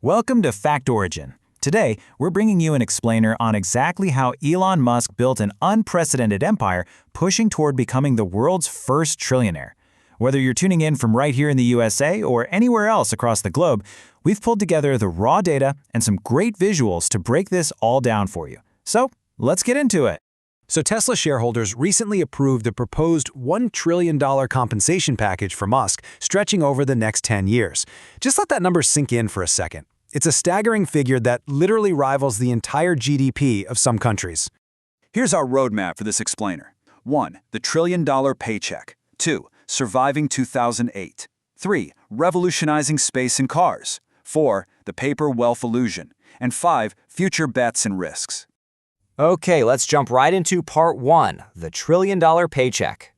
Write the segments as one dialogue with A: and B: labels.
A: Welcome to Fact Origin. Today, we're bringing you an explainer on exactly how Elon Musk built an unprecedented empire pushing toward becoming the world's first trillionaire. Whether you're tuning in from right here in the USA or anywhere else across the globe, we've pulled together the raw data and some great visuals to break this all down for you. So, let's get into it.
B: So Tesla shareholders recently approved a proposed $1 trillion compensation package for Musk, stretching over the next 10 years. Just let that number sink in for a second. It's a staggering figure that literally rivals the entire GDP of some countries.
C: Here's our roadmap for this explainer. 1. The trillion-dollar paycheck. 2. Surviving 2008. 3. Revolutionizing space and cars. 4. The paper wealth illusion. And 5. Future bets and risks.
D: Okay, let's jump right into part 1, the trillion-dollar paycheck.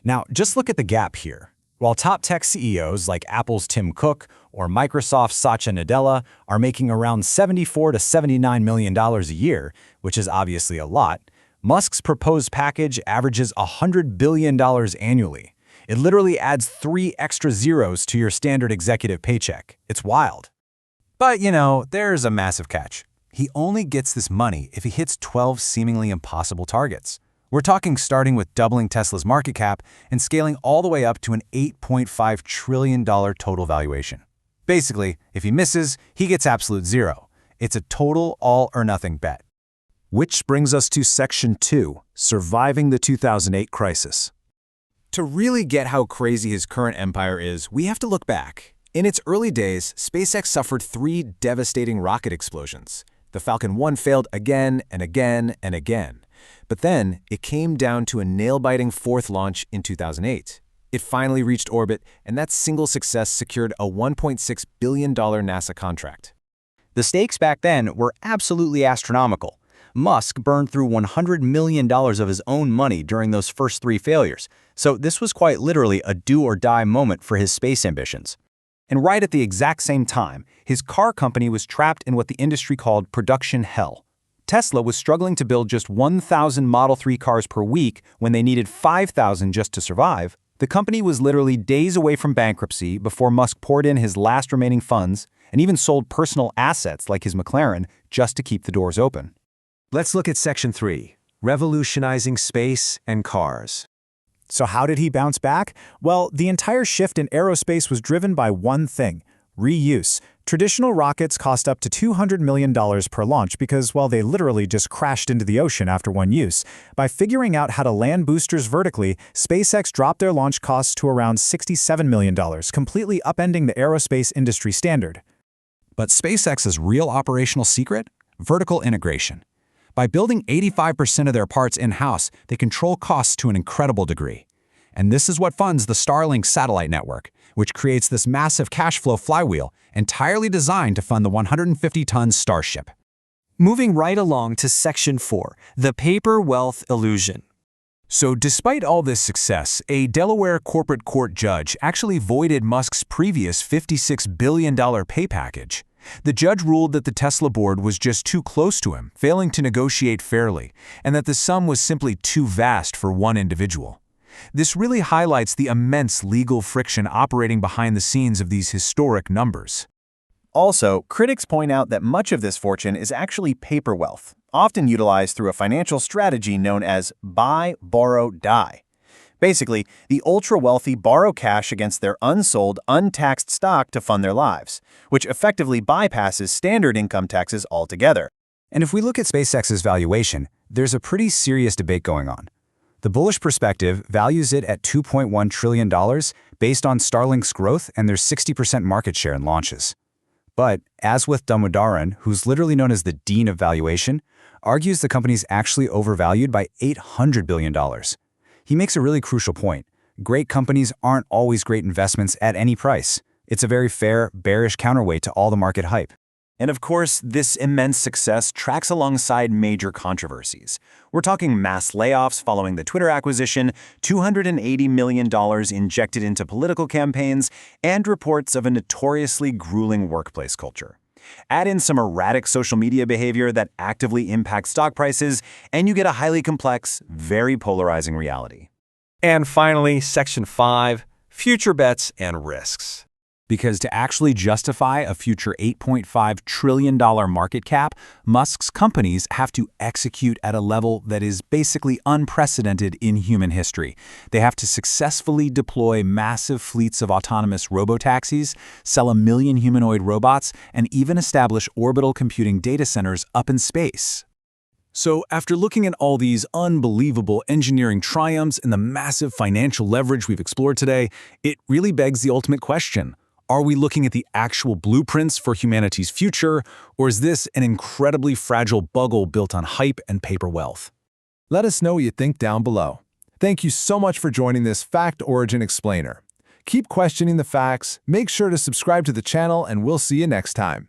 B: Now, just look at the gap here. While top tech CEOs like Apple's Tim Cook or Microsoft's Satya Nadella are making around $74 to $79 million a year, which is obviously a lot, Musk's proposed package averages $100 billion annually. It literally adds 3 extra zeros to your standard executive paycheck. It's wild. But, there's a massive catch. He only gets this money if he hits 12 seemingly impossible targets. We're talking starting with doubling Tesla's market cap and scaling all the way up to an $8.5 trillion total valuation. Basically, if he misses, he gets absolute zero. It's a total all-or-nothing bet. Which brings us to Section 2, Surviving the 2008 Crisis. To really get how crazy his current empire is, we have to look back. In its early days, SpaceX suffered 3 devastating rocket explosions. The Falcon 1 failed again and again and again. But then, it came down to a nail-biting 4th launch in 2008. It finally reached orbit, and that single success secured a $1.6 billion NASA contract.
D: The stakes back then were absolutely astronomical. Musk burned through $100 million of his own money during those first 3 failures, so this was quite literally a do-or-die moment for his space ambitions. And right at the exact same time, his car company was trapped in what the industry called production hell. Tesla was struggling to build just 1,000 Model 3 cars per week when they needed 5,000 just to survive. The company was literally days away from bankruptcy before Musk poured in his last remaining funds and even sold personal assets like his McLaren just to keep the doors open.
B: Let's look at Section 3, Revolutionizing Space and Cars. So how did he bounce back? Well, the entire shift in aerospace was driven by one thing: reuse. Traditional rockets cost up to $200 million per launch because, well, they literally just crashed into the ocean after one use. By figuring out how to land boosters vertically, SpaceX dropped their launch costs to around $67 million, completely upending the aerospace industry standard.
E: But SpaceX's real operational secret? Vertical integration. By building 85% of their parts in-house, they control costs to an incredible degree. And this is what funds the Starlink satellite network, which creates this massive cash flow flywheel entirely designed to fund the 150-ton Starship.
F: Moving right along to Section 4, the paper wealth illusion.
B: So despite all this success, a Delaware corporate court judge actually voided Musk's previous $56 billion pay package. The judge ruled that the Tesla board was just too close to him, failing to negotiate fairly, and that the sum was simply too vast for one individual. This really highlights the immense legal friction operating behind the scenes of these historic numbers.
A: Also, critics point out that much of this fortune is actually paper wealth, often utilized through a financial strategy known as buy, borrow, die. Basically, the ultra-wealthy borrow cash against their unsold, untaxed stock to fund their lives, which effectively bypasses standard income taxes altogether.
B: And if we look at SpaceX's valuation, there's a pretty serious debate going on. The bullish perspective values it at $2.1 trillion based on Starlink's growth and their 60% market share in launches. But, as with Damodaran, who's literally known as the dean of valuation, argues the company's actually overvalued by $800 billion. He makes a really crucial point. Great companies aren't always great investments at any price. It's a very fair, bearish counterweight to all the market hype.
A: And of course, this immense success tracks alongside major controversies. We're talking mass layoffs following the Twitter acquisition, $280 million injected into political campaigns, and reports of a notoriously grueling workplace culture. Add in some erratic social media behavior that actively impacts stock prices, and you get a highly complex, very polarizing reality.
F: And finally, Section 5, Future Bets and Risks.
E: Because to actually justify a future $8.5 trillion market cap, Musk's companies have to execute at a level that is basically unprecedented in human history. They have to successfully deploy massive fleets of autonomous robotaxis, sell 1 million humanoid robots, and even establish orbital computing data centers up in space. So, after looking at all these unbelievable engineering triumphs and the massive financial leverage we've explored today, it really begs the ultimate question. Are we looking at the actual blueprints for humanity's future, or is this an incredibly fragile bubble built on hype and paper wealth?
G: Let us know what you think down below. Thank you so much for joining this Fact Origin Explainer. Keep questioning the facts, make sure to subscribe to the channel, and we'll see you next time.